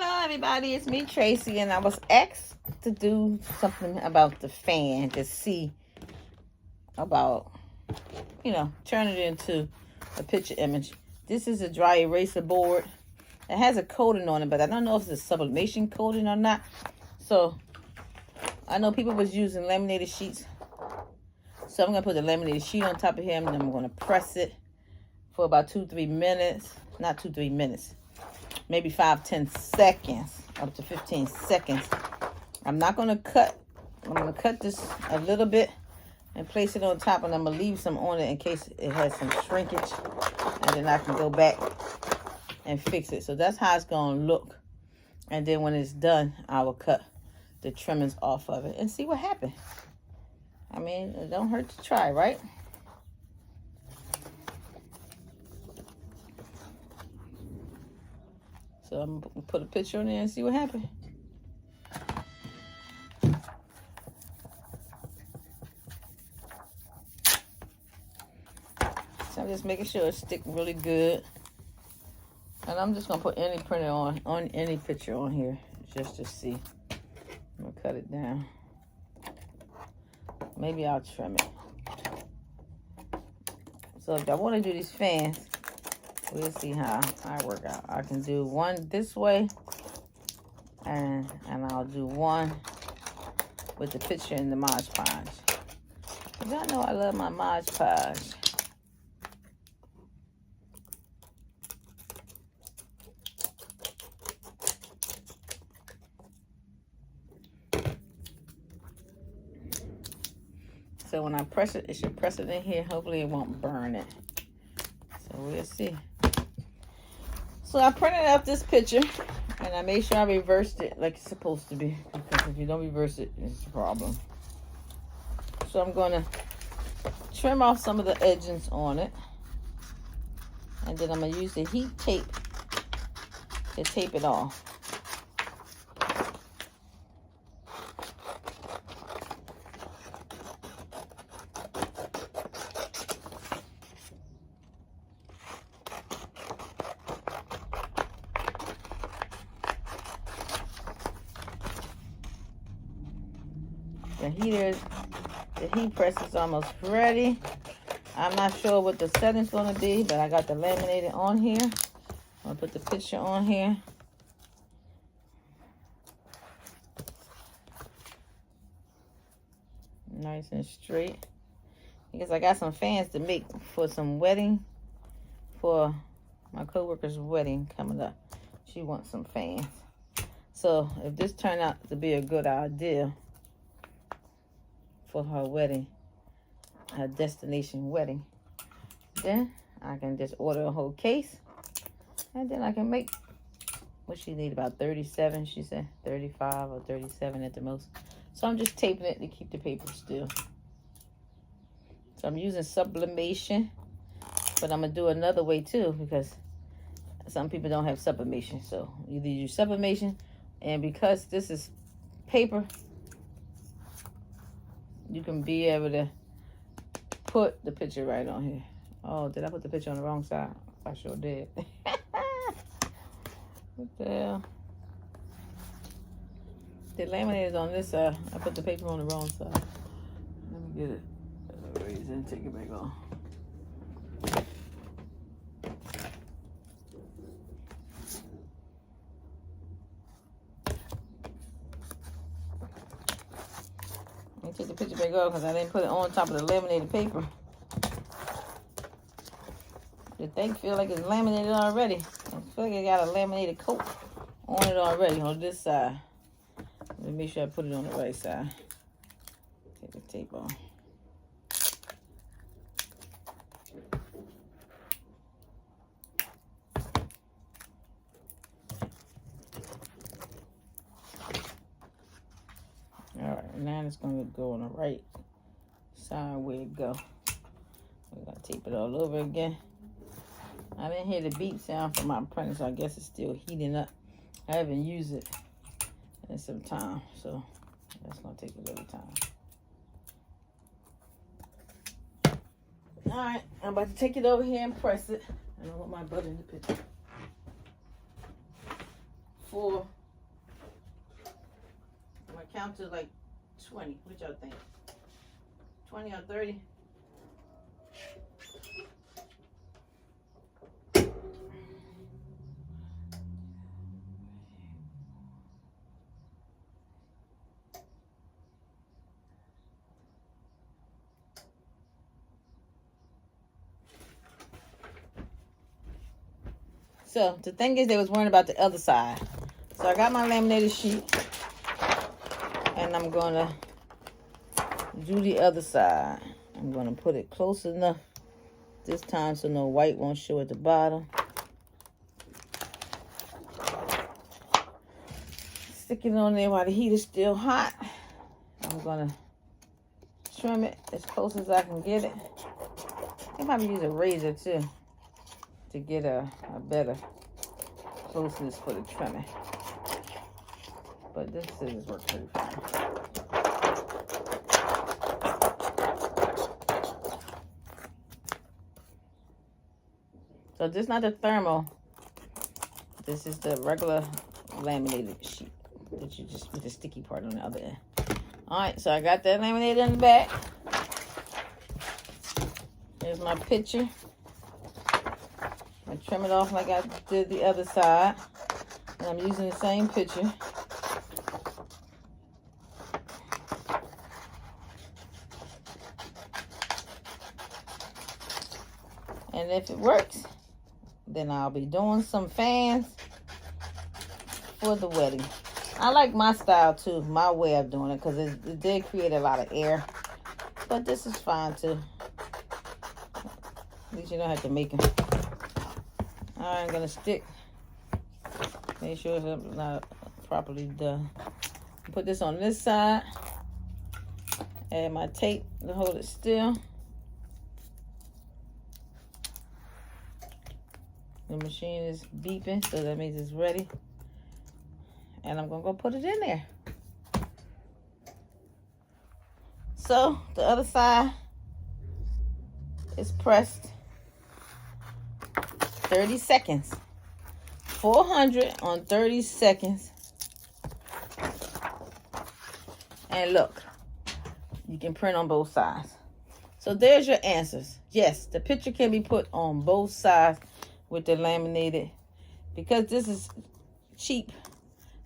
Hello, everybody. It's me, Tracy, and I was asked to do something about the fan to see about, turn it into a picture image. This is a dry eraser board. It has a coating on it, but I don't know if it's a sublimation coating or not. So I know people was using laminated sheets. So I'm going to put the laminated sheet on top of here, and then I'm going to press it for about 2-3 minutes. Not 2-3 minutes. Maybe 5-10 seconds, up to 15 seconds. I'm not going to cut. I'm going to cut this a little bit and place it on top, and I'm going to leave some on it in case it has some shrinkage, and then I can go back and fix it. So that's how it's going to look. And then when it's done, I will cut the trimmings off of it and see what happens. I mean, it don't hurt to try, right? So I'm going to put a picture on there and see what happens. So I'm just making sure it sticks really good. And I'm just going to put any printer on any picture on here just to see. I'm going to cut it down. Maybe I'll trim it. So if I want to do these fans, we'll see how I work out. I can do one this way, and I'll do one with the picture in the Mod Podge. Because y'all know I love my Mod Podge. So when I press it, it should press it in here. Hopefully it won't burn it. So we'll see. So I printed out this picture, and I made sure I reversed it like it's supposed to be. Because if you don't reverse it, it's a problem. So I'm going to trim off some of the edgings on it. And then I'm going to use the heat tape to tape it off. The heat press is almost ready. I'm not sure what the setting's going to be, but I got the laminated on here. I'm going to put the picture on here. Nice and straight. Because I got some fans to make for some wedding, for my co-worker's wedding coming up. She wants some fans. So if this turned out to be a good idea for her wedding, her destination wedding, then I can just order a whole case, and then I can make what she need, about 37, she said 35 or 37 at the most. So I'm just taping it to keep the paper still. So I'm using sublimation, but I'm gonna do another way too, because some people don't have sublimation. So either use sublimation, and because this is paper, you can be able to put the picture right on here. Oh, did I put the picture on the wrong side? I sure did. What the hell? The laminate is on this side. I put the paper on the wrong side. Let me get it. Erase and take it back off. Take the picture back off because I didn't put it on top of the laminated paper. The thing feel like it's laminated already. I feel like it got a laminated coat on it already on this side. Let me make sure I put it on the right side. Take the tape off. Alright, now it's going to go on the right side where it go. We're going to tape it all over again. I didn't hear the beep sound from my printer, so I guess it's still heating up. I haven't used it in some time, so that's going to take a little time. Alright, I'm about to take it over here and press it. I don't want my butt in the picture. for, I'm gonna count to like 20. What y'all think? 20 or 30? So the thing is, they was worrying about the other side. So I got my laminated sheet, and I'm gonna do the other side. I'm gonna put it close enough this time so no white won't show at the bottom. Stick it on there while the heat is still hot. I'm gonna trim it as close as I can get it. I can probably use a razor too to get a better closeness for the trimming. But this scissors work pretty fine. So this is not the thermal. This is the regular laminated sheet that you just with the sticky part on the other end. Alright, so I got that laminated in the back. Here's my picture. I trim it off like I did the other side. And I'm using the same picture. And if it works, then I'll be doing some fans for the wedding. I like my style too, my way of doing it, because it did create a lot of air. But this is fine too. At least you don't have to make them. I'm going to stick. Make sure it's not properly done. Put this on this side. Add my tape to hold it still. The machine is beeping, so that means it's ready. And I'm going to go put it in there. So, the other side is pressed. 30 seconds. 400 on 30 seconds. And look, you can print on both sides. So there's your answers. Yes, the picture can be put on both sides with the laminated. Because this is cheap,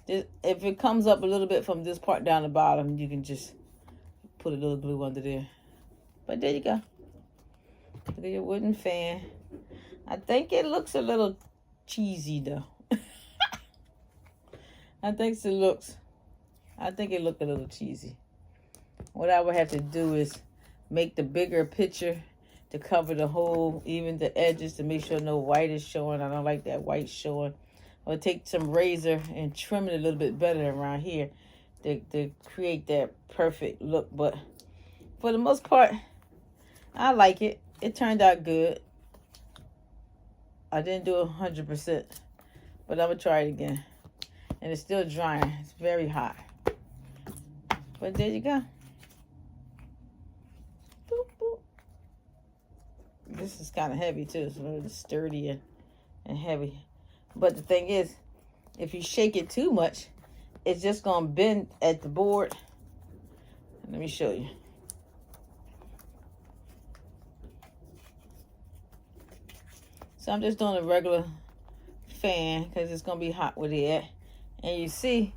if it comes up a little bit from this part down the bottom, you can just put a little glue under there. But there you go. Look at your wooden fan. I think it looks a little cheesy though. I think it looked a little cheesy. What I would have to do is make the bigger picture to cover the whole, even the edges, to make sure no white is showing. I don't like that white showing. Or take some razor and trim it a little bit better around here to create that perfect look. But for the most part, I like it. It turned out good. I didn't do 100%, but I'm gonna try it again. And it's still drying. It's very hot. But there you go. Boop, boop. This is kind of heavy too. It's really sturdy and heavy. But the thing is, if you shake it too much, it's just gonna bend at the board. Let me show you. So I'm just doing a regular fan because it's going to be hot with it at. And you see,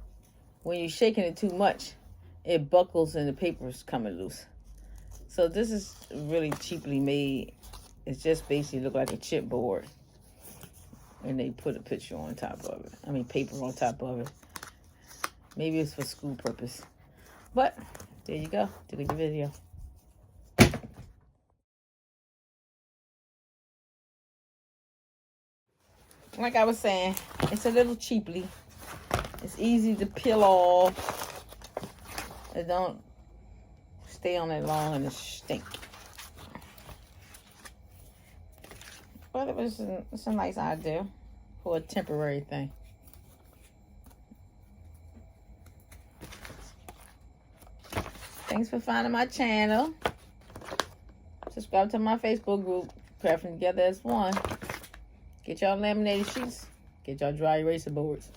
when you're shaking it too much, it buckles and the paper is coming loose. So this is really cheaply made. It's just basically look like a chipboard. And they put a picture on top of it. I mean, paper on top of it. Maybe it's for school purpose. But there you go. Did a good video. Like I was saying, it's a little cheaply. It's easy to peel off. It don't stay on it long and it stink. But it's a nice idea for a temporary thing. Thanks for finding my channel. Subscribe to my Facebook group, Crafting Together as One. Get y'all laminated sheets. Get y'all dry eraser boards.